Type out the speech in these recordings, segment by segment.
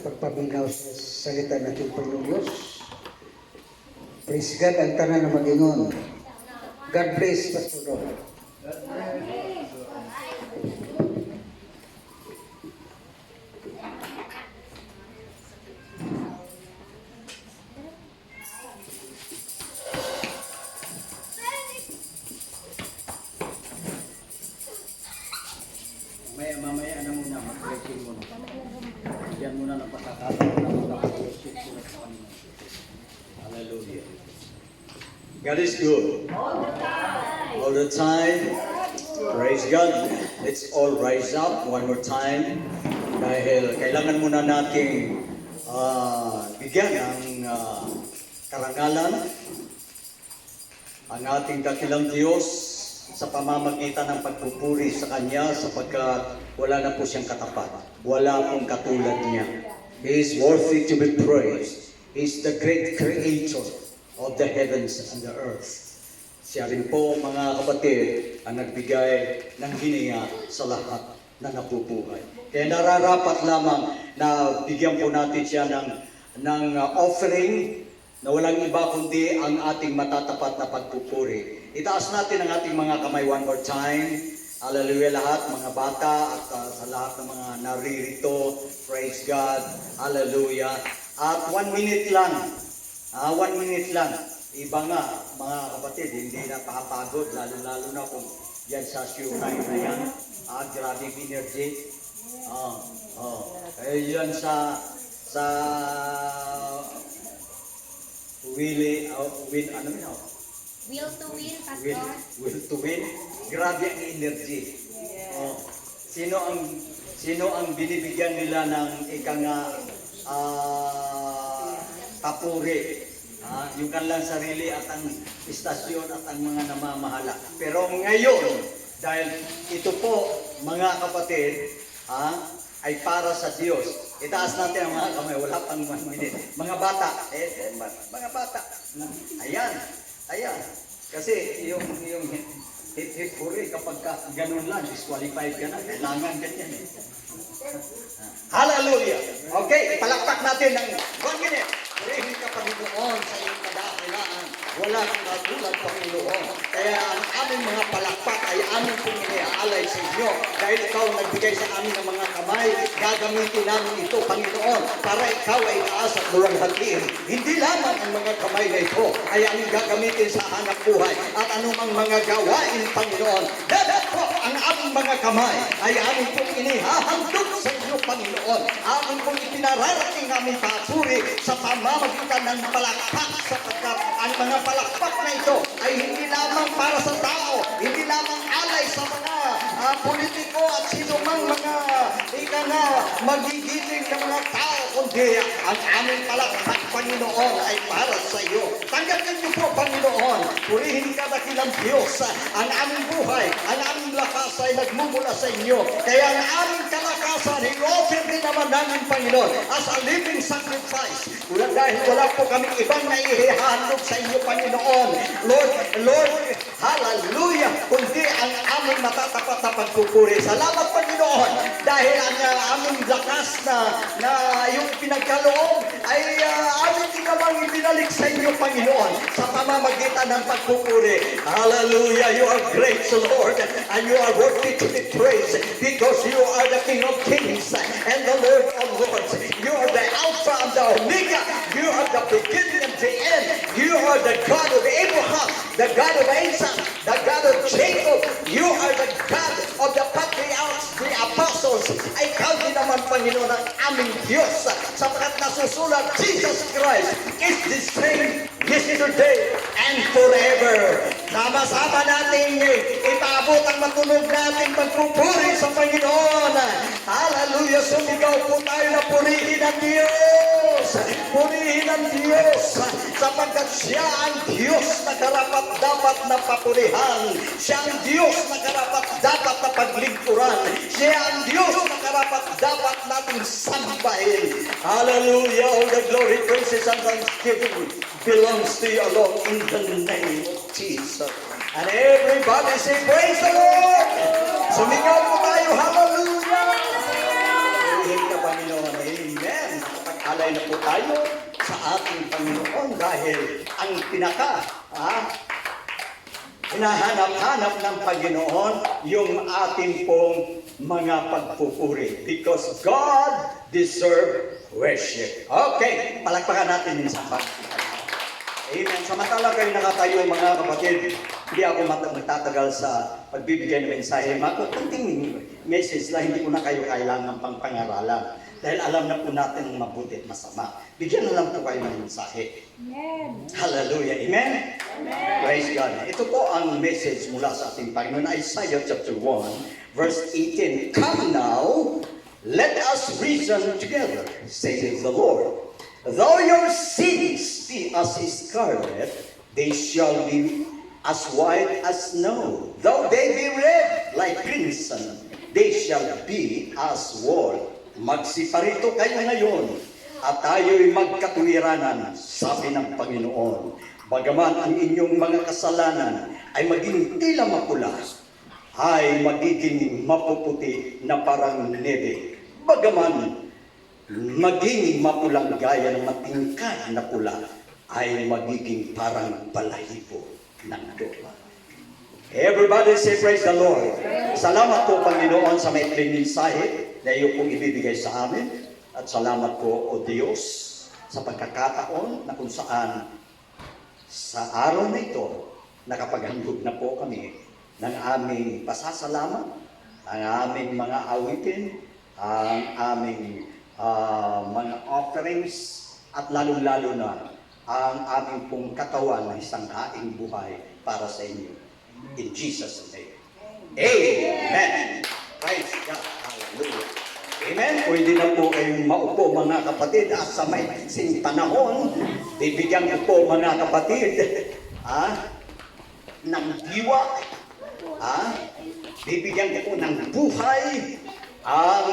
pagpaminaw sa salita natin Panginoon Diyos. Praise God, ang tanan na mag-ingon. God bless, Pastor Ron. Mamaya na muna, mag-blessing mo. Yan muna ng pagkakataon na mag-blessing mo sa Panginoon. Hallelujah. God is good. All the time. Praise God. Let's all rise up one more time. Dahil kailangan muna nating bigyan ng karangalan ang ating dakilang Diyos sa pamamagitan ng pagpupuri sa Kanya sapagkat wala na po siyang katapat. Wala pong katulad niya. He is worthy to be praised. He is the great creator of the heavens and the earth. Siya rin po, mga kapatid, ang nagbigay ng hininga sa lahat na nabubuhay. Kaya nararapat lamang na bigyan po natin siya ng offering na walang iba kundi ang ating matatapat na pagpupuri. Itaas natin ang ating mga kamay one more time. Hallelujah lahat, mga bata at sa lahat ng mga naririto. Praise God. Hallelujah. At 1 minute lang. 1 minute lang. Iba nga, mga kapatid, hindi na pakapagod. Lalo-lalo na kung yan sa showtime na yan. Grabe energy. Yan sa Will to win, Pastor. Will to win. Grabe ang energy. Sino ang binibigyan nila ng kapuri? Yung kanilang sarili at ang istasyon at ang mga namamahala. Pero ngayon, dahil ito po, mga kapatid, ay para sa Diyos. Itaas natin ang mga kamay, wala pang 1 minute. Mga bata, mga bata. Ayan. Kasi yung hit puri, kapag ganun lang, disqualified ka na, kailangan ganyan eh. Hallelujah! Okay, palakpak natin ng 1 minute. Purihin ka Panginoon sa iyong kadakilaan. Wala kang katulad Panginoon. Kaya ang aming mga palakpak ay aming pong iniaalay sa inyo. Dahil ikaw nagbigay sa amin ng mga kamay, gagamitin namin ito, Panginoon, para ikaw ay taas at luwalhatiin. Hindi lamang ang mga kamay na ito ay aming gagamitin sa hanap buhay at anumang mga gawain, Panginoon. Dapat po ang aming mga kamay ay aming pong inihahandog sa inyo, Panginoon. Aming pong ipinararating aming papuri sa pamamagitan ng palakpak sapagkat ang mga palakpak na ito ay hindi lamang para sa tao, hindi lamang alay sa mga politiko at sinumang mga magigiling ng mga tao, kundi ang aming palakpak, Panginoon, ay para sa iyo. Tanggapin niyo po, Panginoon, purihin ka dakilang Diyos. Ang aming buhay, ang aming lakas ay nagmumula sa inyo. Kaya ang aming kalakasan, i-offer din naman namin, Panginoon, as a living sacrifice. Dahil wala po kaming ibang naihihandog sa inyo, Panginoon. Lord, hallelujah, kundi ang aming matatapat na pagpupuri. Salamat, Panginoon, dahil ang aming lakas na yung pinagkaloob ay aming namang ibinalik sa inyo, Panginoon, sa pamamagitan ng pagpupuri. Hallelujah, you are great, Lord, and you are worthy to be praised because you are the King of Kings and the Lord of Lords. You are the Alpha and the Omega. You are the beginning and the end. You are the God of Abraham, the God of Isaac, the God of Jacob. You are the God of the patriarchs, the apostles. Ay ikaw din naman, Panginoon, ang aming Diyos, sapagkat nasusulat, Jesus Christ is the same yesterday and forever. Sama-sama natin ipaabot ang matunog natin pagpupuri sa Panginoon. Hallelujah! Sumigaw po tayo na purihin ang Diyos. Purihin ang Diyos sapagkat siya ang Diyos na karapat-dapat na papurihan. Siya ang Diyos na karapat-dapat na paglingkuran. Siya ang Diyos na karapat-dapat nating sambahin. Hallelujah! All the glory, praises, and thanksgiving belongs to you alone in the name of Jesus. And everybody say, praise the Lord! Sumigaw po tayo, hallelujah! Purihin ka, Panginoon. Amen. Magpalay na po tayo sa ating Panginoon dahil ang hinahanap-hanap ng Panginoon yung ating pong mga pagpupuri. Because God deserves worship. Okay, palakpakan natin yung sapat. Amen. Samantala kayo nakatayo mga kapatid, hindi ako magtatagal sa pagbibigay ng mensahe. Kunting message lang, hindi ko na kayo kailangan pang pangaralan. Dahil alam na po natin ang mabuti at masama. Bigyan na lang po kayo ng mensahe. Amen. Hallelujah. Amen? Amen. Praise God. Ito po ang message mula sa ating Panginoon. Isaiah chapter 1, verse 18. Come now, let us reason together, saith the Lord. Though your sins be as scarlet, they shall be as white as snow. Though they be red like crimson, they shall be as wool. Magsiparito kayo ngayon, at tayo'y magkatuwiranan, sabi ng Panginoon. Bagaman ang inyong mga kasalanan ay maging tila mapula, ay magiging mapuputi na parang nebe. Bagaman maging mapulang gaya ng matingkad na pula, ay magiging parang balahibo ng lupa. Everybody say praise the Lord. Salamat po Panginoon sa maikling mensahe na iyo pong ibibigay sa amin. At salamat po o Diyos sa pagkakataon na kung saan sa araw na ito nakapaghandog na po kami ng aming pasasalamat, ang aming mga awitin, ang aming mga offerings, at lalong-lalo na ang aming pong katawan na isang haing buhay para sa inyo. In Jesus' name. Amen. Praise God. Hallelujah. Amen. Pwede na po kayong maupo mga kapatid at sa maiksing panahon, bibigyan ko po mga kapatid ng diwa, bibigyan ko po ng buhay ang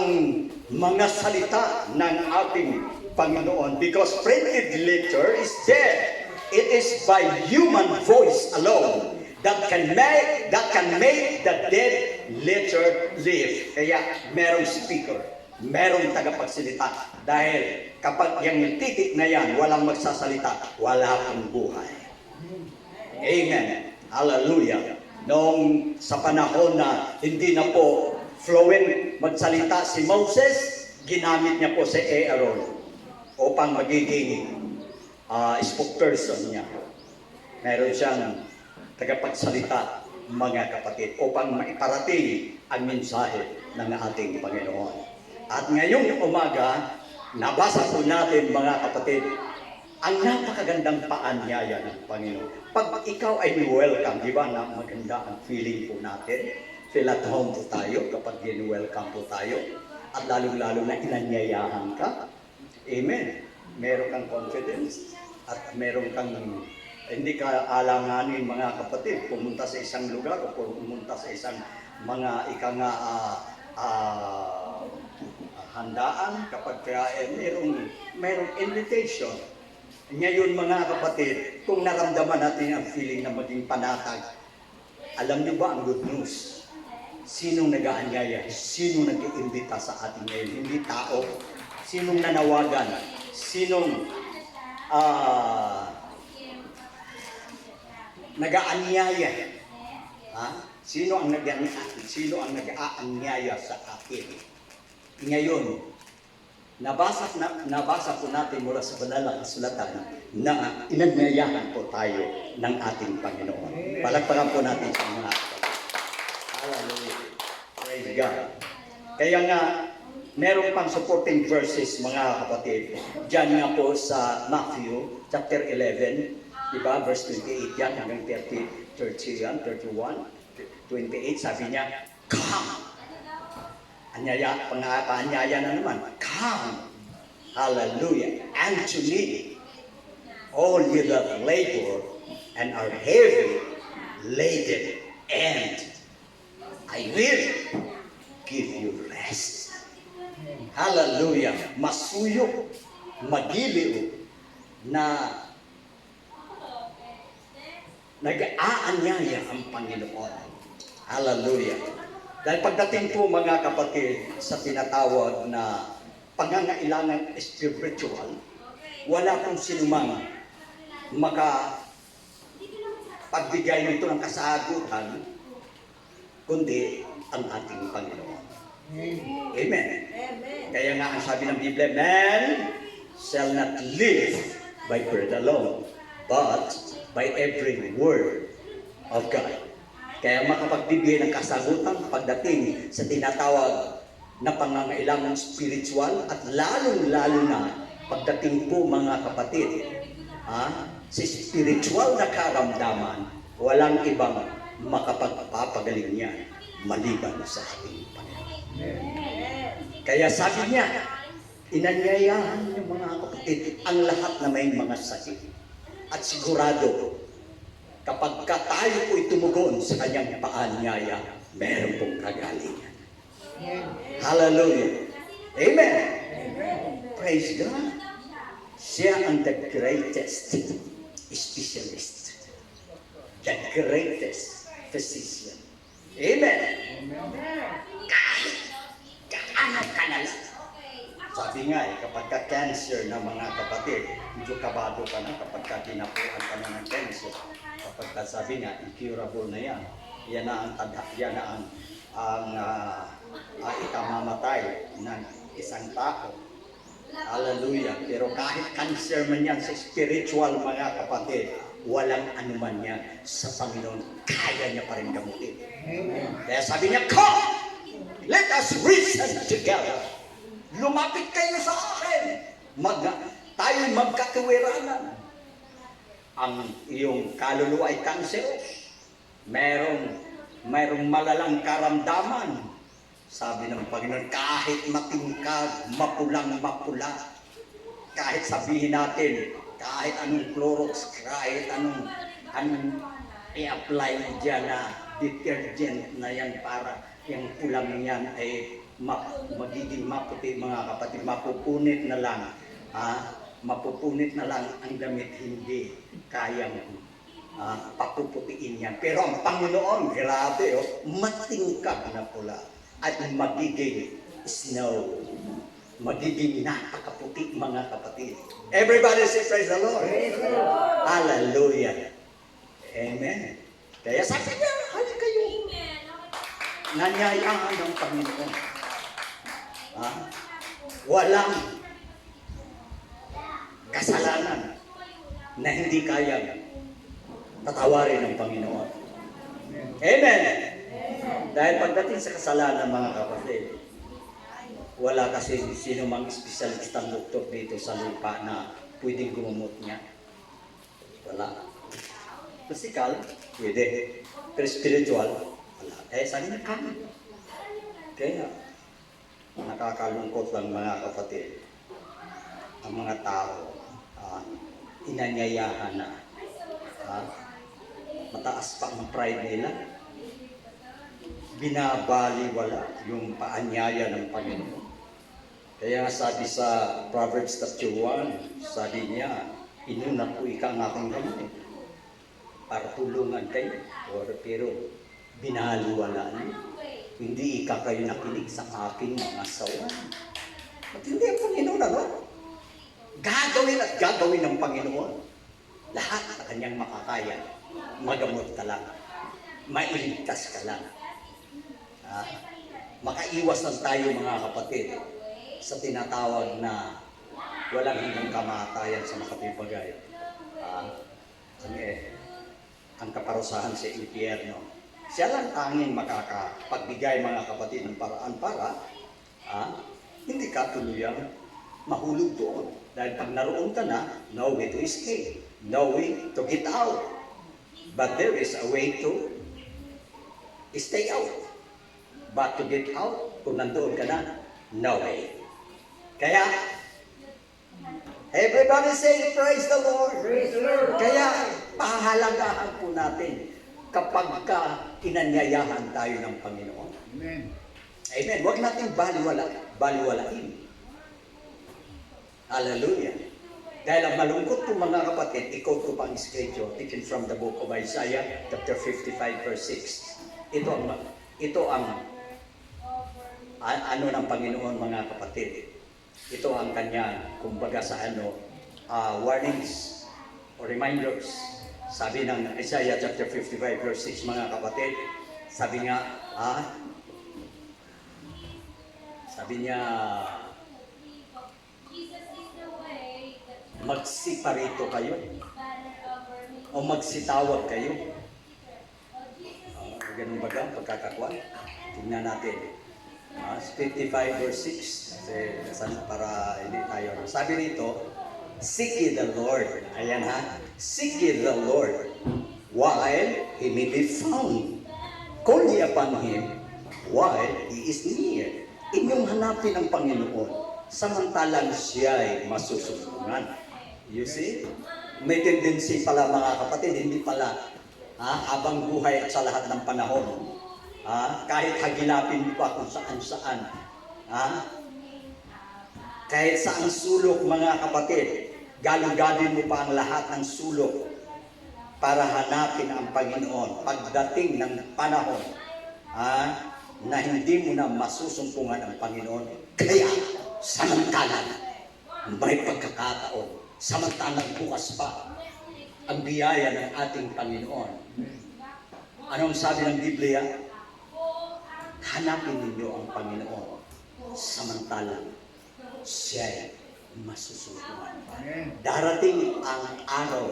mga salita ng ating Panginoon. Because printed letter is dead. It is by human voice alone that can make the dead letter live. Kaya merong speaker, merong tagapagsalita. Dahil kapag yung titik na yan, walang magsasalita, wala pong buhay. Amen. Hallelujah. Noong sa panahon na hindi na po fluent magsalita si Moses, ginamit niya po si Aaron upang magiging spokesperson niya. Meron siyang tagapagsalita, mga kapatid, upang maiparating ang mensahe ng ating Panginoon. At ngayong umaga, nabasa po natin mga kapatid, ang napakagandang paanyaya ng Panginoon. Pag ikaw ay welcome, di ba na maganda ang feeling po natin? Feel at home po tayo kapag welcome po tayo. At lalong-lalo na inanyayahan ka. Amen. Meron kang confidence at meron kang hindi ka alanganin mga kapatid pumunta sa isang lugar o pumunta sa isang mga handaan kapag merong invitation. Ngayon mga kapatid, kung naramdaman natin ang feeling na maging panatag, alam niyo ba ang good news? Sinong nag-aanyaya? Sinong nag-iimbita sa atin ngayon? Hindi tao. Sinong nanawagan? Sinong nag-aanyaya? Sino ang nag-aanyaya sa atin? Ngayon, nabasa po natin mula sa banal na kasulatan na inanyayahan po tayo ng ating Panginoon. Palakpakan po natin sa mga hallelujah. Praise God. Kaya nga, meron pang supporting verses mga kapatid. Diyan nga po sa Matthew chapter 11, diba? Verse 28 yan, hanggang 30 yan, 31, 28, sabi niya, come. Paanyaya na naman, come. Hallelujah. Unto me, all you that labor and are heavy laden, and I will give you rest. Hallelujah. Masuyo, magiliw na nag-aanyaya ang Panginoon. Hallelujah. Dahil pagdating po mga kapatid sa tinatawag na pangangailangan spiritual, wala kung sinumang pagbigay nito ng kasagutan, kundi ang ating Panginoon. Amen. Kaya nga ang sabi ng Biblia, man shall not live by bread alone, but by every word of God. Kaya makapagbibigay ng kasagutan pagdating sa tinatawag na pangangailangan spiritual at lalong-lalo na pagdating po mga kapatid, sa spiritual na karamdaman, walang ibang makapagpapagaling niya maliban sa ating Panginoon. Kaya sabi niya, inanyayahan niyo mga kapatid ang lahat na may mga sakit. At sigurado, kapag tayo po'y tumugon sa kanyang paanyaya, meron pong kagalingan. Hallelujah. Amen. Praise God. Siya ang the greatest specialist. The greatest physician. Amen. Kahit kaano ka na lang. Sabi nga kapag ka-cancer na mga kapatid, medyo kabado ka na kapag ka-tinapuan ka na ng cancer. Kapag sabi nga, incurable na yan. Yan na ang ikamamatay ng isang tao. Hallelujah. Pero kahit cancer man yan sa spiritual mga kapatid, walang anuman yan sa Panginoon. Kaya niya pa rin gamutin. Kaya sabi niya, come! Let us reason together. Lumapit kayo sa akin. Tayo'y magkatuwiranan. Ang iyong kaluluwa ay cancerous. Mayroong malalang karamdaman. Sabi ng Panginoon, kahit matingkad, mapulang-mapula, kahit sabihin natin, kahit anong Clorox, kahit anong i-apply dyan na detergent na yan para yung pulang yan ay magiging maputi mga kapatid, mapupunit na lang. Mapupunit na lang ang damit, hindi kayang papuputiin yan. Pero ang Panginoon, grabe, matingkad na pula. At magiging snow. Magiging napakaputi mga kapatid. Everybody say praise the Lord. Hallelujah. Amen. Kaya sabi niya, halika kayo. Nanyayahan ng Panginoon. Walang kasalanan na hindi kayang patawarin ng Panginoon. Amen. Dahil pagdating sa kasalanan mga kapatid, wala kasi sino mang espesyalistang doktor dito sa lupa na pwedeng gumamot niya. Wala. Physical, pwede. Pero spiritual, wala. Sabi niya kami. Kaya, nakakalungkot lang mga kapatid. Ang mga tao, inanyayahan na. Mataas pa ang pride nila. Binabaliwala yung paanyaya ng Panginoon. Kaya sabi sa Proverbs 1, sabi niya, inuna ko ika ng aking gamit para tulungan kayo. Pero binaliwala niyo. Hindi ika kayo nakinig sa aking mga sawa. At hindi ang Panginoon, Gagawin at gagawin ng Panginoon. Lahat na kanyang makakaya. Magamot ka lang. Mailigtas ka lang. Makaiwas lang tayo mga kapatid sa tinatawag na walang hanggang kamatayan sa makatibagay. Ang kaparusahan sa impyerno. Siya lang tanging makakapagbigay mga kapatid ng paraan para hindi ka tuluyang mahulog doon. Dahil pag naroon ka na, no way to escape, no way to get out. But there is a way to stay out. But to get out, kung nandoon ka na, no way. Kaya, everybody say, praise the Lord. Praise the Lord. Kaya, pahalagahan po natin kapag inanyayahan tayo ng Panginoon. Amen. Amen. Huwag natin baliwalain. Hallelujah. Dahil ang malungkot po mga kapatid, ikaw po pang scripture, taken from the book of Isaiah, chapter 55, verse 6. Ito ang ano ng Panginoon mga kapatid. ito ang kanya, kumbaga sa warnings o reminders. Sabi ng Isaiah chapter 55 verse 6, mga kapatid, sabi nga, sabi niya, magsiparito kayo o magsitawag kayo. Ganun ba ang pagkakakuan? Tingnan natin. 55 verse 6. Para hindi tayo. Sabi nito, seek ye the Lord. Ayan ha. Seek ye the Lord while He may be found. Call ye upon Him while He is near. Inyong hanapin ang Panginoon samantalang siya ay masususungan. You see? May tendency pala mga kapatid, hindi pala habang buhay at sa lahat ng panahon. Kahit hagilapin mo pa kung saan-saan. Kahit saang sulok mga kapatid, galugadin mo pa ang lahat ng sulok para hanapin ang Panginoon pagdating ng panahon na hindi mo na masusumpungan ang Panginoon. Kaya, samantalang may pagkakataon, samantalang bukas pa ang biyaya ng ating Panginoon. Anong sabi ng Biblia? Hanapin ninyo ang Panginoon samantalang siya masususungan pa. Darating ang araw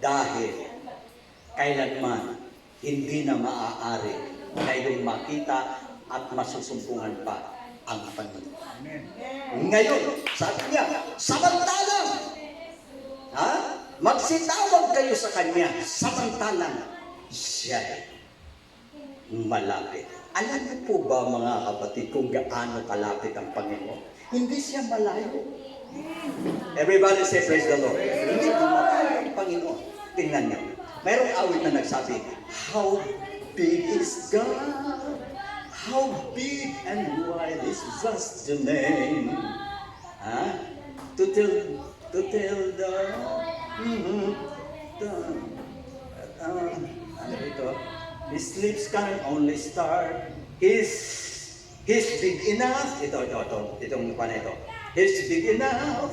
dahil kailanman hindi na maaari na iyong makita at masusumpungan pa ang Panginoon. Ngayon, sabi niya, samantalang magsitawag kayo sa Kanya samantalang siya malapit. Alam niyo po ba mga kapatid kung gaano kalapit ang Panginoon? Hindi siya malayo. Everybody say praise the Lord. Hindi po malayo ang Panginoon. Tingnan niyo. Mayroong awit na nagsabi, how big is God? How big and wide is vast the name? To tell the ano ito? His lips can only start. He's big enough. Itong pa na ito. He's big enough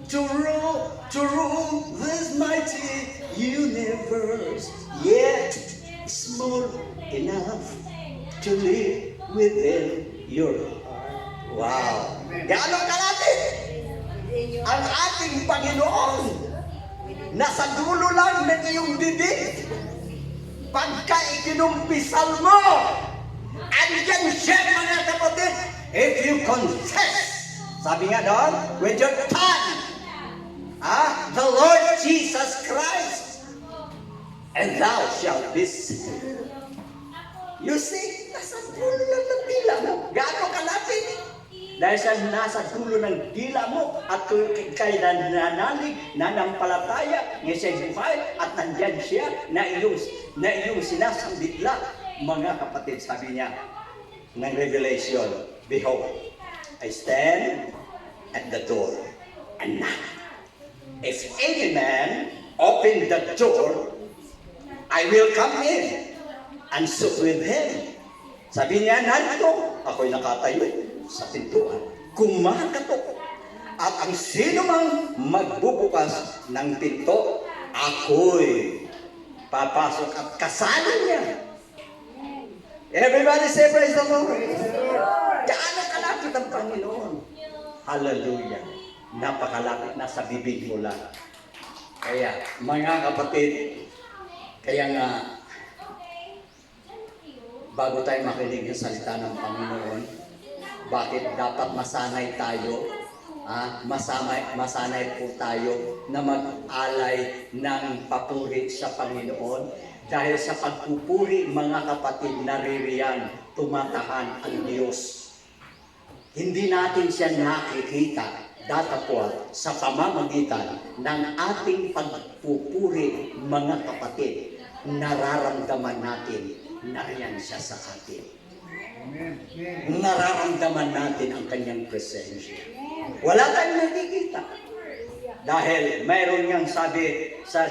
to rule this mighty universe. Yet small enough to live within your heart. Wow! Gaano kalapit ang ating Panginoon? Nasa dulo lang ng iyong bibig. Pagka ikinumpisal mo, andyan siya mga kapatid. If you confess, sabi nga doon, with your tongue, the Lord Jesus Christ, and thou shalt be saved. You see, nasa dulo lang ng dila mo. Gaano kalapit? Dahil sa nasa dulo ng dila mo at kay nananalig, nanampalataya, niya siya buhay at nandyan siya na iyong sinasambit lang. Mga kapatid, sabi niya ng Revelation, behold, I stand at the door and knock. If any man open the door, I will come in and sup with him. Sabi niya, narito, ako'y nakatayo sa pintuan. Kumakatok. At ang sino mang magbubukas ng pinto, ako'y papasok at kasama niya. Everybody say praise the Lord. Gaano kalapit ang Panginoon? Hallelujah. Napakalapit na sa bibig mo lang. Kaya, mga kapatid, kaya nga, bago tayo makinig ng salita ng Panginoon, bakit dapat masanay tayo? Masanay po tayo na mag-alay ng papuri sa Panginoon. Dahil sa pagpupuri, mga kapatid, naririyan, tumatahan ang Diyos. Hindi natin siya nakikita, datapwat sa pamamagitan ng ating pagpupuri, mga kapatid. Nararamdaman natin na yan siya sa atin. Nararamdaman natin ang kanyang presensya. Wala tayong nakikita. Dahil mayroon niyang sabi sa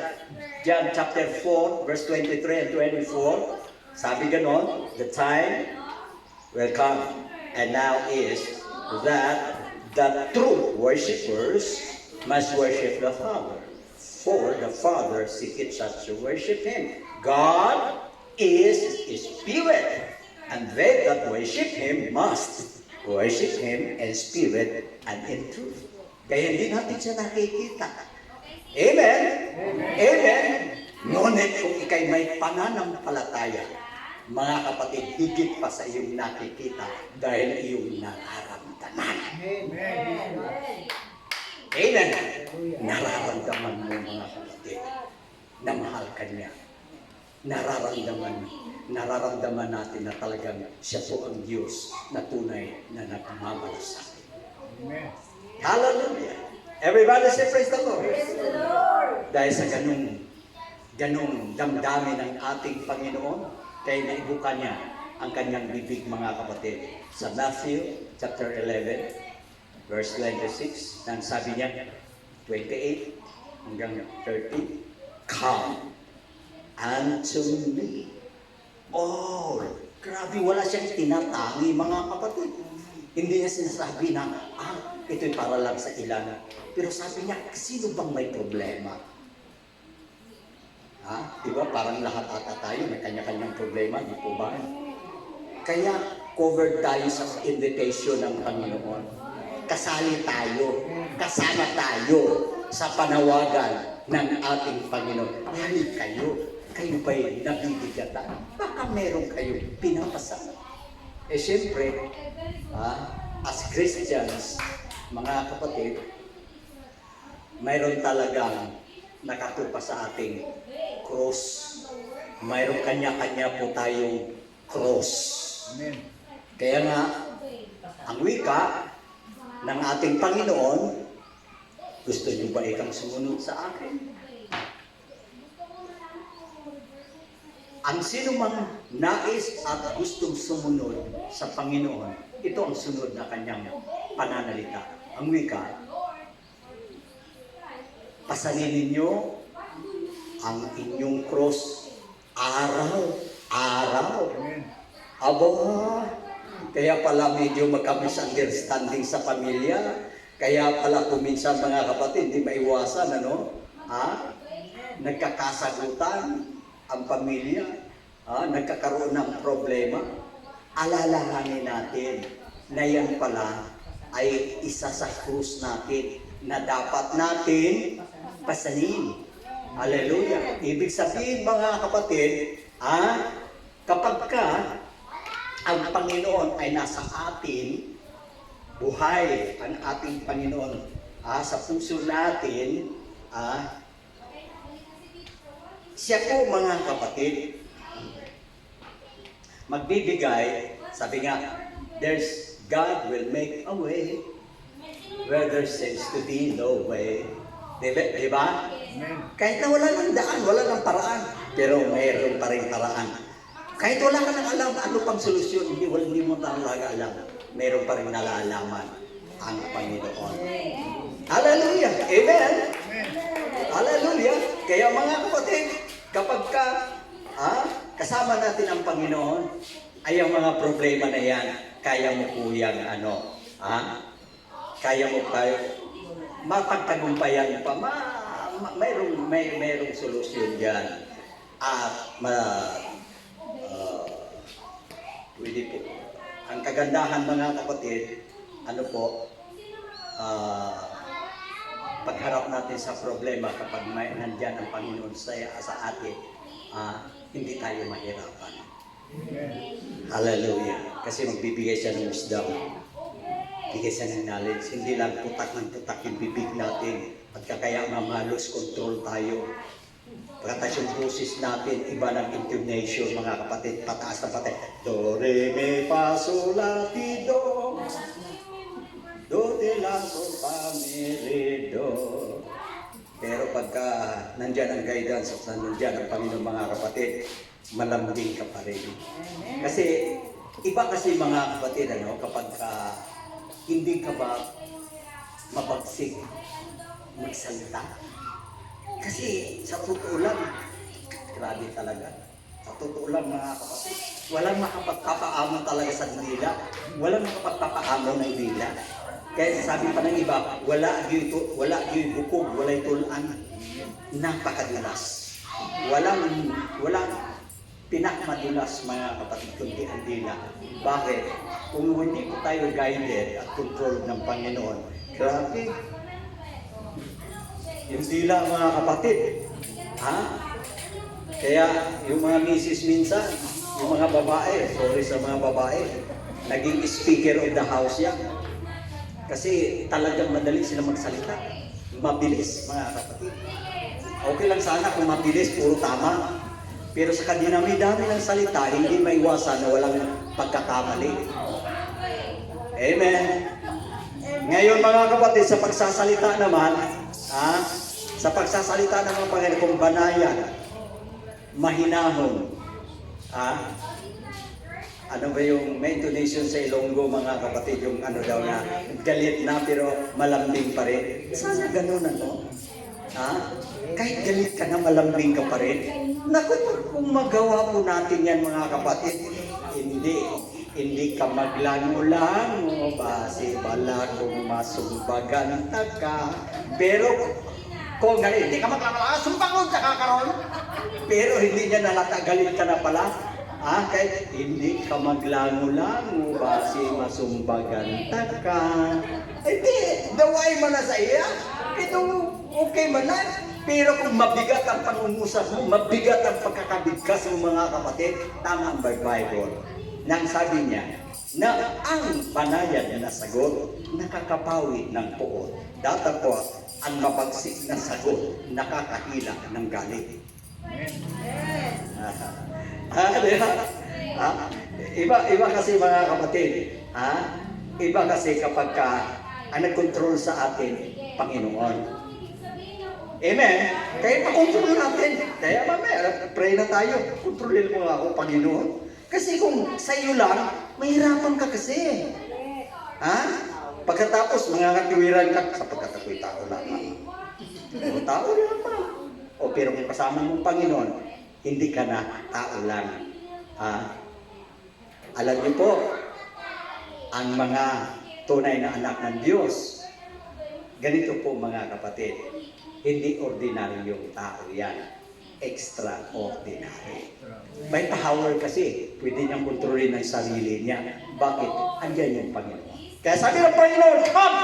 John chapter 4, verse 23 and 24, sabi ganon, the time will come, and now is, that The true worshippers must worship the Father. For the Father seeketh such to worship Him. God is Spirit, and they that worship Him must worship Him in spirit and in truth. Kaya hindi natin siya nakikita. Amen? Amen? Ngunit kung ikay may pananampalataya, mga kapatid, higit pa sa iyong nakikita dahil iyong nararamdaman. Amen. Nararamdaman mo, mga kapatid, na mahal ka niya. Nararamdaman natin na talagang siya po ang Diyos na tunay na nagmamalasakit. Hallelujah. Everybody say praise the Lord. Praise the Lord. Dahil sa ganung damdamin ng ating Panginoon, kaya naibuka niya ang kanyang bibig, mga kapatid. Sa Matthew chapter 11, verse 26, nang sabi niya, 28 hanggang 30, Come unto me. Oh, grabe, wala siyang tinatangi, mga kapatid. Hindi niya sinasabi na, ito'y para lang sa ilan. Pero sabi niya, sino bang may problema? Diba, parang lahat ata tayo, may kanya-kanyang problema, di po ba? Kaya, covered tayo sa invitation ng Panginoon. Kasali tayo, kasama tayo sa panawagan ng ating Panginoon. Hali kayo ba'y nabibigatan? Baka meron kayong pinapasama. Siyempre, as Christians, mga kapatid, mayroon talagang nakatupa sa ating cross. Mayroon kanya-kanya po tayong cross. Amen. Kaya nga, ang wika ng ating Panginoon, gusto niyo ba ikang sumunod sa akin? Ang sino mang nais at gustong sumunod sa Panginoon, ito ang sunod na kanyang pananalita. Ang wika, pasanin ninyo ang inyong cross araw-araw. Aba, kaya pala medyo magka-misunderstanding sa pamilya. Kaya pala kuminsan, mga kapatid, hindi maiwasan, nagkakasagutan ang pamilya, nagkakaroon ng problema. Alalahanin natin na yan pala ay isa sa krus natin na dapat natin pasanin. Hallelujah. Ibig sabihin, mga kapatid, kapag ka ang Panginoon ay nasa atin, buhay ang ating Panginoon sa puso natin, siya po, mga kapatid, magbibigay, sabi nga, God will make a way where there seems to be no way. Diba? Kahit na wala ng daan, wala ng paraan, pero mayroon pa rin paraan. Kahit wala ka nang alam ano pang solusyon, hindi mo talaga alam, mayroon pa rin nalalaman ang Panginoon. Hallelujah! Amen! Hallelujah! Kaya, mga kapatid, kapag kasama natin ang Panginoon, ay ang mga problema na yan, kaya mo po yan, kaya mo tayo, mapagtagumpayan pa, mayroong solusyon dyan. At, pwede po. Ang kagandahan, mga kapatid, pagharap natin sa problema, kapag nandyan ang Panginoon sa atin, hindi tayo mahirapan. Hallelujah. Kasi magbibigay siya ng wisdom. Bigay siya ng knowledge. Hindi lang putak ng putak yung bibig natin. Pagkakaya mamalos, control tayo. Pagkatas yung boses natin, iba ng intonation, mga kapatid, pataas na patay. Do, re, mi, fa, sol, la, ti, do. Do, de, la, sol, fa, mi, re, do. Pero pagka nandyan ang guidance at nandyan ang Panginoon, mga kapatid, malambing ka pa rin. Kasi, iba kasi, mga kapatid, kapag hindi ka ba mabagsik magsalita. Kasi sa totoo lang, grabe talaga. Sa totoo lang, mga kapatid, walang makapagpapaamo talaga sa dila. Walang makapagpapaamo ng dila. Kaya sabi pa ng iba, wala yung bukog, wala yung tulaan. Napakadulas. Walang pinakmadulas mga kapatid, kundi ang dila. Bakit? Kung hindi po tayo guided at controlled ng Panginoon, grabe. Yung dila mga kapatid. Ha? Kaya yung mga misis minsan, yung mga babae, sorry sa mga babae, naging speaker of the house yan. Kasi talagang madali sila magsalita. Mabilis, mga kapatid. Okay lang sana kung mabilis, puro tama. Pero sa kadinami-dami ng salita, hindi maiwasan na walang pagkakamali. Amen. Ngayon mga kapatid, sa pagsasalita naman, sa pagsasalita ng mga Panginoon, kung banayan, mahinahon, ano ba yung may intonation sa Ilonggo mga kapatid, yung ano daw na galit na pero malambing pa rin. Sana ganun ano? Kahit galit ka na malambing ka pa rin. Naku, kung magawa po natin yan mga kapatid, hindi ka maglangulango, base bala kung masumbagan ka. Pero kung galit, hindi ka maglangulango, sumbangon ka kakaroon. Pero hindi niya nalata, galit ka na pala. Kahit hindi ka maglango-lango, base masumbagan ka. Hindi, daway man na sa iya. Ito, okay man na. Pero kung mabigat ang pangungusap mo, mabigat ang pagkakabigkas mo mga kapatid, tama ang Bible. Nang sabi niya, na ang banayan na sagot, nakakapawi ng puot. Datapot, ang mabagsik na sagot, nakakahila ng galit. Iba kasi mga kapatid, iba kasi kapag ang nag-control sa atin, Panginoon. Amen? Kaya pa-control natin. Kaya mamaya, pray na tayo. Kontrolin mo nga ako, Panginoon. Kasi kung sa iyo lang, mahirapan ka kasi. Pagkatapos, mga katiwiran ka, sapagkat ako'y tao lamang. Tao lamang. Pero kung kasama mong Panginoon, hindi ka na tao lang. Alam niyo po, ang mga tunay na anak ng Diyos, ganito po mga kapatid, hindi ordinaryong tao yan. Extraordinary. May power kasi, pwede niyang kontrolin ang sarili niya. Bakit? Andiyan yung Panginoon. Kaya sabi ng Panginoon, come!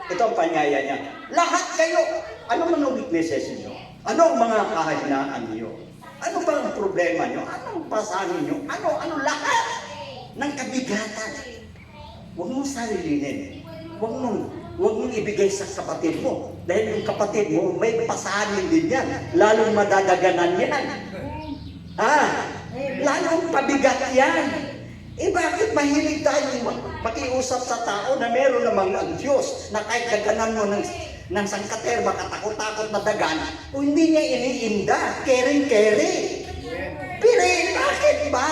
Ito ang panyaya niya. Lahat kayo, ano man ang weaknesses niyo? Ano ang mga kahinaan niyo? Ano ba ang problema niyo? Anong pasanin niyo? Ano lahat ng kabigatan? Huwag mong sarilinin. Huwag mong ibigay sa kapatid mo. Dahil yung kapatid mo, may pasanin din yan. Lalong madadaganan yan. Lalong pabigat yan. Bakit mahilig tayo makiusap sa tao na meron namang ang Diyos na kahit gaganan mo ng sangkaterba, katakot-takot na dagan, o hindi niya iniinda, kering-kering. Pero bakit ba?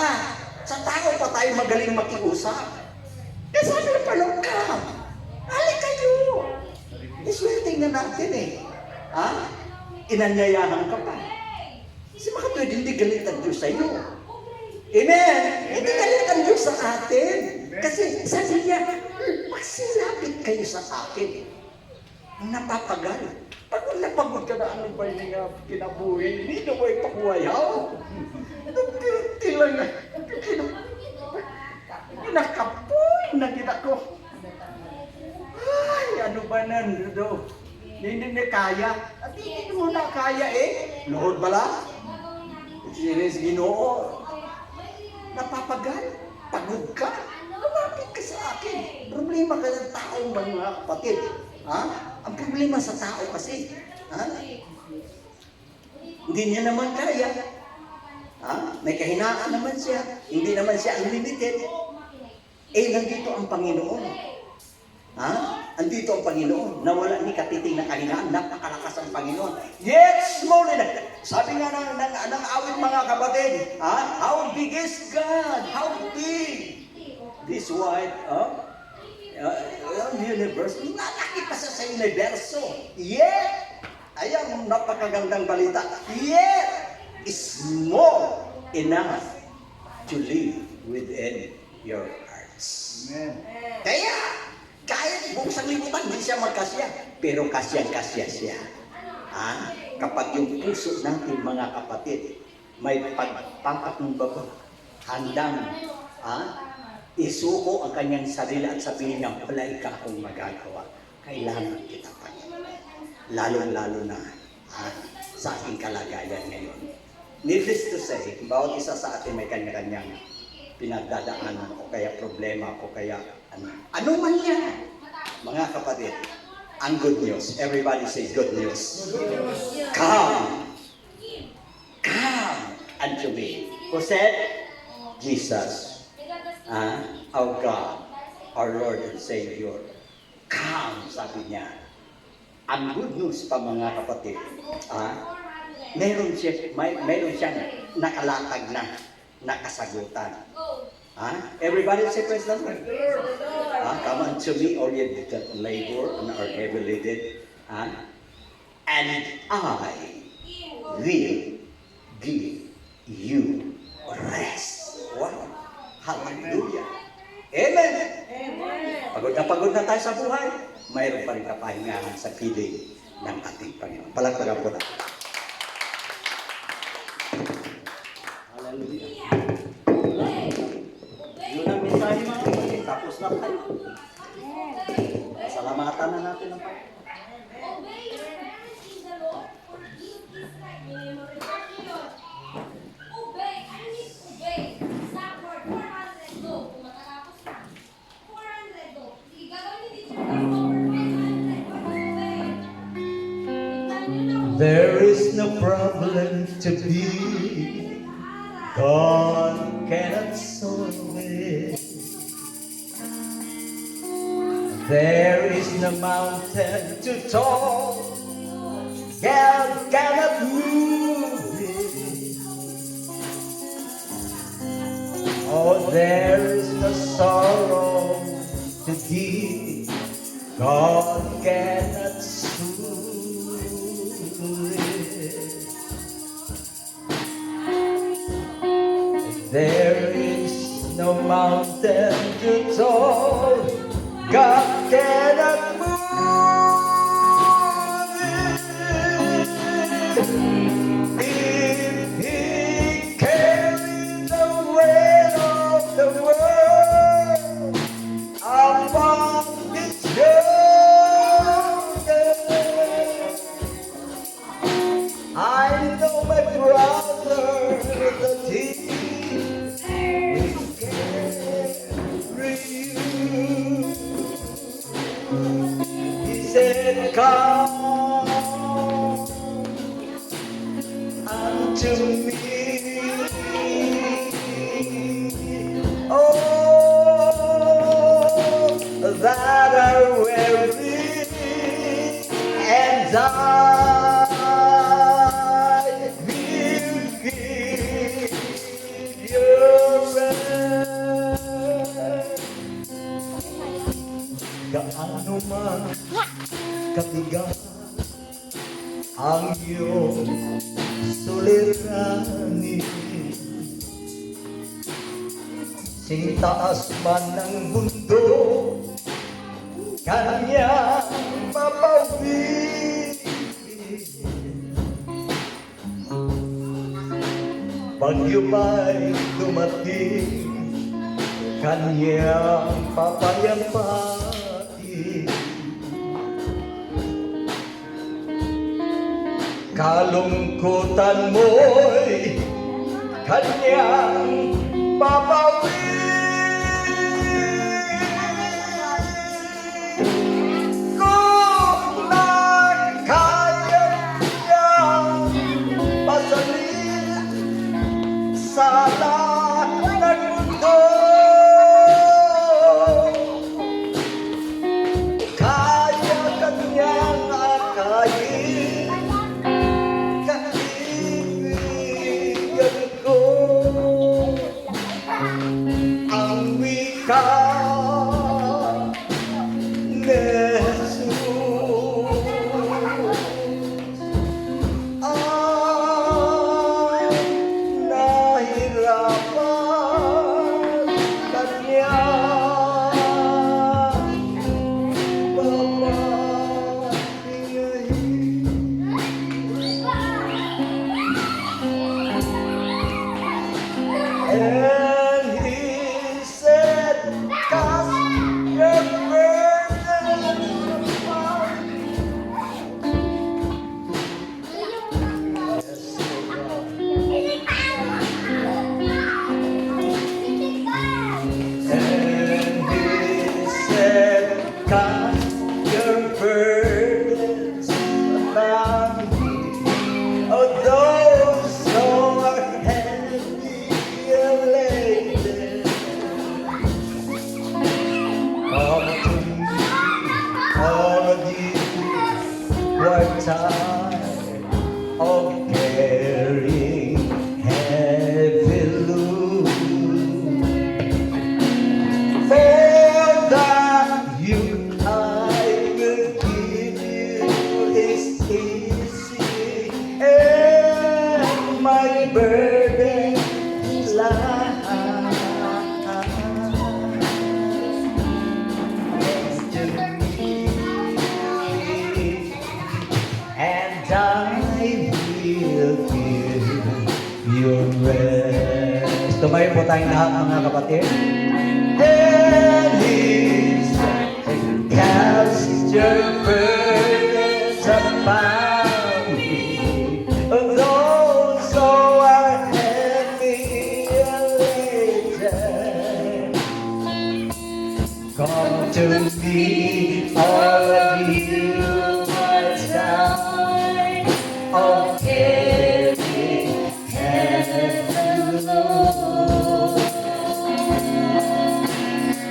Sa tao pa tayo magaling makiusap. Kaya sabi na pala, halik kayo. Iswelting na natin Inanyayahan ka pa. Kasi makatwid, hindi galit ang Diyos sa iyo. Amen? Hindi galit ang Diyos sa atin. Kasi sabi niya, masilapit kayo sa akin. Napapagal. Pag napagod ka na, ano ba yung kinabuhi? Hindi na ba ipakuwayaw? Tilang na. Kinakapoy na ko. Ay, ano ba nando? Hindi na kaya. At hindi mo na kaya Lord bala? Sinis Ginoo. Napapagal. Pagod ka. Lumapit ka sa akin. Problema ka ng taong mga kapatid. Ang problema sa tao kasi, hindi niya naman kaya. May kahinaan naman siya. Hindi naman siya unlimited. Nandito ang Panginoon. Andito ang Panginoon. Nawala ni katiting na kahinaan. Napakalakas ang Panginoon. Yes, more than that. Sabi nga ng awit mga kapatid, how big is God? How big? This wide, universe. Malaki pa sa universo. Yet, ayan, napakagandang balita. Yet, small enough to live within your hearts. Amen. Kaya, Kahit buong sanglibutan, hindi siya magkasya. Pero kasyang-kasya siya. Kapag yung puso natin, mga kapatid, may pagpapakumbaba, handang isuko ang kanyang sarili at sabihin niya, wala ka akong magagawa. Kailangan kita pa. Lalong-lalo na sa ating kalagayan ngayon. Needless to say, bawat isa sa atin may kanya-kanyang pinagdadaanan o kaya problema o kaya ano man yan. Mga kapatid, ang good news. Everybody say good news. Come unto me. Who said? Jesus, our God, our Lord and Savior. Come, sabi niya. Ang good news pa, mga kapatid, meron siyang nakalatag na kasagutan. Everybody say praise the Lord. Come unto me, all ye that labor and are heavy laden, and I will give you rest. Wow! Hallelujah! Amen! Pagod na tayo sa buhay, mayroon pa rin kapahingahan sa piling ng ating Panginoon. Palagpagan po na. Hallelujah! Yun ang mensahe, mga kapatid. Tapos na tayo. Salamatan na natin ang Panginoon. Obey your parents in the Lord, for this is right memorial. Obey, I mean obey. Backward, 400 go. Kung matatapos ka, 400 go. Sige, gagawin ni teacher dito for 500. Obey. Tignan nyo na kung There is no problem to be. God cannot solve it. There is no mountain too tall. God cannot move it. Oh, there is no sorrow to deep. God cannot soothe it. There is no mountain too tall. God cannot move it. If He carried the weight of the world upon His shoulders, I know my brother that He will carry you. He said, come unto me. Oh, that are weary, and I will give you rest. Gaano man kabigat ang iyong suliranin, sintaas man ng mundo, kanya mapawid. Bagyo ba'y dumating, kanyang papayampatin. Kalungkutan mo'y kanyang papawid. Kung nakaya niyang pasalin sa lahat ng mundo, kaya kanyang akayin kaibigan ko. time of carrying heavy load. For that you I will give you is easy, and my burden is light. And I will give you rest. Tumayo po tayong lahat mga kapatid. And He's cast your burdens upon me. Those who are heavy laden, come to me, all of you are tired of carrying heavy load.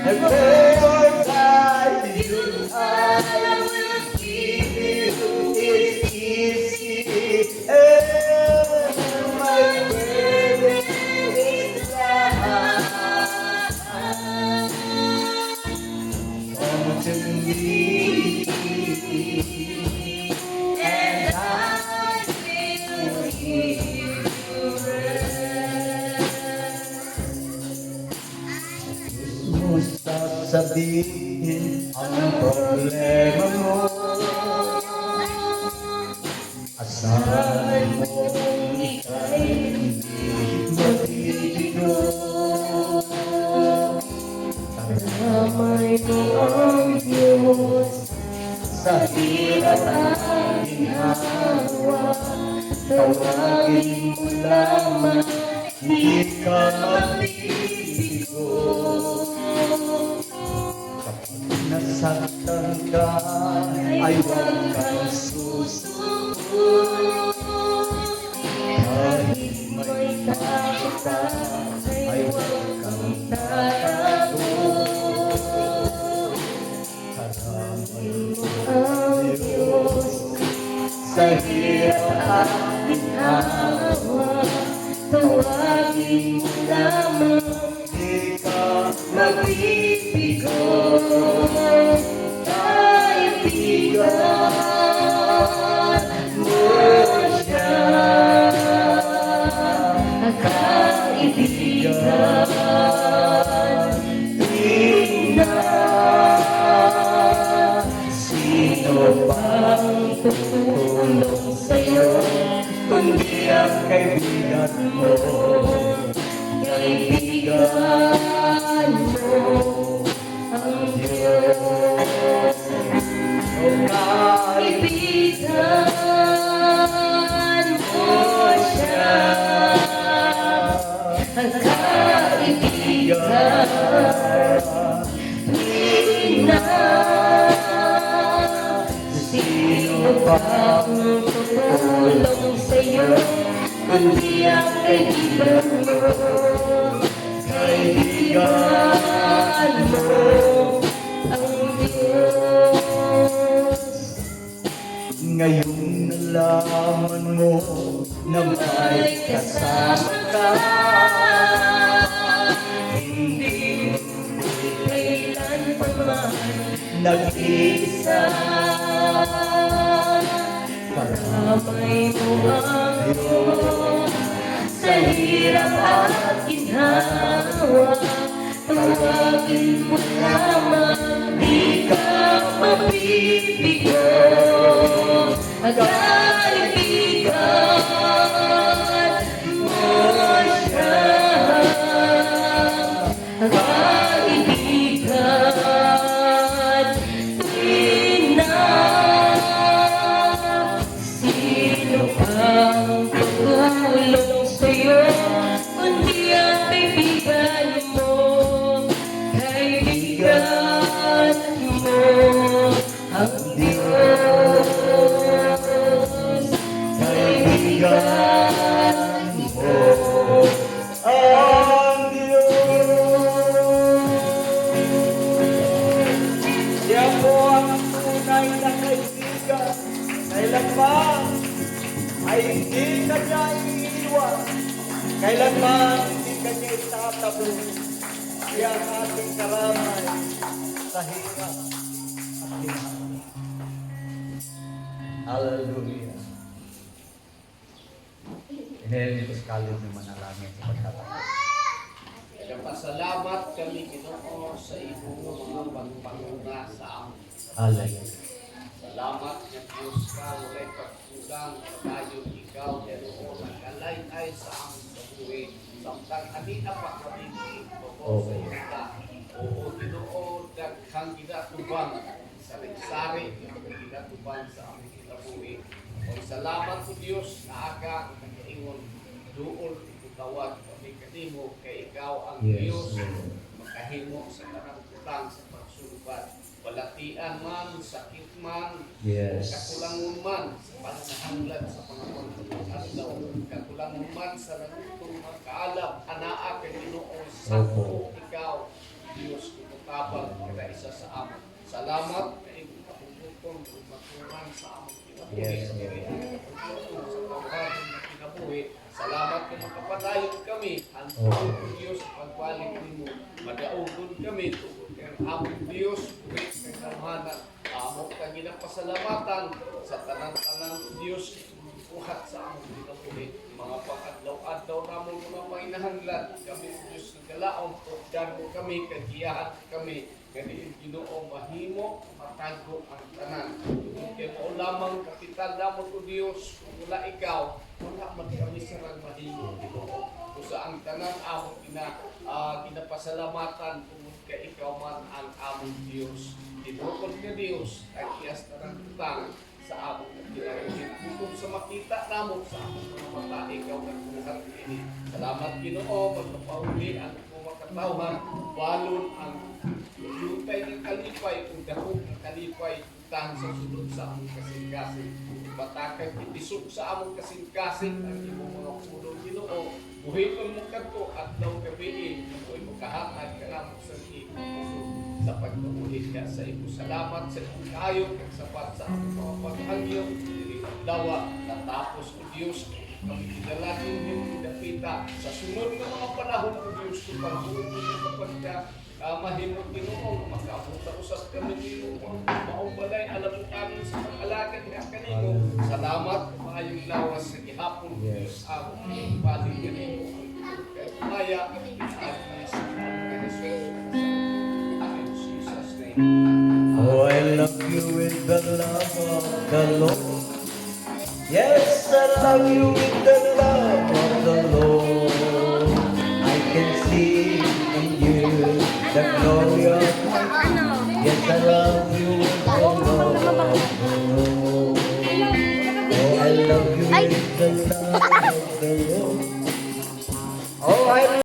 And for that you I will give you is easy, and my burden is light. Come to me, and I will give you rest. Musta sabihin ang problema mo? Asahan mo ika'y hindi mabibigo. Karamay mo ang Diyos sa hirap at ginhawa. Tawagin mo lamang, di ka mabibigo. Kapag nasaktan ka, ay huwag kang susuko. Kahit may takot ka, ay huwag kang tatago. Karamay mo ang Diyos sa hirap at ginhawa. Tawagin mo lamang, di ka mabibigo. Kaibigan mo siya. Kaibigan, tingnan sino bang tutulong sa'yo, kundi ang kaibigan mo. Kaibigan mo ang Diyos. O kaibigan mo siya. Kaibigan, tingnan sino bang tutulong sa'yo, kundi ang kaibigan mo. Kaibigan mo ang Diyos. Ngayong nalaman mo na may kasama ka, hindi kailan pa man nag-iisa. Karamay mo ang Diyos sa hirap at ginhawa. Tawagin mo lamang, di ka mabibigo. Kaibigan mo siya. Kaibigan, tingnan sino bang tutulong sa'yo, kundi ang kaibigan mo. Kaibigan mo ang Diyos. Kailanman ay hindi ka niya iiwan. Kailanman hindi ka niya itatabi. Kaya ang ating karamay sa hirap at ginhawa. Hallelujah. Inilin ko sa kalin ng manalangin sa pagkataon. Nagpasalamat kami, Ginoo, sa iyong mga pagpanguna sa amin. Hallelujah. Salamat na Diyos ka, walay pagkulang, tayo ikaw, Ginoo, nagkalay-ay sa aming buhay. Samtang anina pa kami ito sa iyo ka. Oo, Ginoo, daghang ginatubang, sari-sari ang ginatubang sa aming kinabuhi. O salamat po Diyos na aga nag-ingon, doon tawag kami kanimo kay ikaw ang Diyos makahimo sa tanang utang sa pagsulbat. Balatian man, sakit man, kakulangon man sa panahanglan sa panahon ng adlaw, kakulangon man sa nagutong mga kaalab, anaa kay Ginoo sa ikaw, Diyos kumutabang kada isa sa amin. Salamat na iyong kapuputong magtuman sa amin kinabuhi. Sa tawagin na kinabuhi. Salamat kung makapadayon kami. Ang Diyos pagbalik nimo. Madaugon kami tungkol kay among Diyos. Buwit kay kamhanan. Amo ka ginapasalamatan sa tanang-tanang Diyos. Buhat sa among kinabuhi. Mga pang-adlaw-adlaw namon mga painahanglan. Kami Diyos ng galaong. Tugdan mo kami. Kagiyahan kami. Kani Ginoo mahimo matago ang tanan. Kung kay mo lamang kapital namon o Dios, kung wala ikaw, wala man kami sarang mahimo Ginoo. Kung sa ang tanan among ginapasalamatan kung kay ikaw man ang among Dios. Dinukod ka Dios, agiyas tarang utang sa among kinabuhi. Kung sa makita namon sa among mga mata, ikaw nagbuhat ini. Salamat Ginoo, pagpapauli ang makatawhan, walon ang lutay ng kalipay, kung dahog ng kalipay, utang sa sulod sa among kasing-kasing. Batakag itisok sa among kasing-kasing, ang imong mga pulong Ginoo, buhiton mo kanto at daw gabiin, ako'y makahatag ka namang sa puso sa pagkabuhi ka sa imo. Salamat sa iyong kayo, kag sapat sa among mga paghangyo, dawa, natapos o Diyos, kami kinalagin yung dapita sa sunod ng mga panahon o Diyos kung pagbuhin mo yung kapag ka mahimot Ginoo, makapunta usap kami Ginoo, maumbalay, alam mo kami sa pag-alagad nga kanino. Salamat, maayong lawas sa gihapon o Diyos, ako ang paling kanino, kaya kumaya, at sa in Jesus' name. Oh, I love you with the love of the Lord. Yes, I love you with the love of the Lord. I can see in you the glory of God. Yes, I love you with the love of the Lord. Oh, I love you with the love of the Lord. Oh, I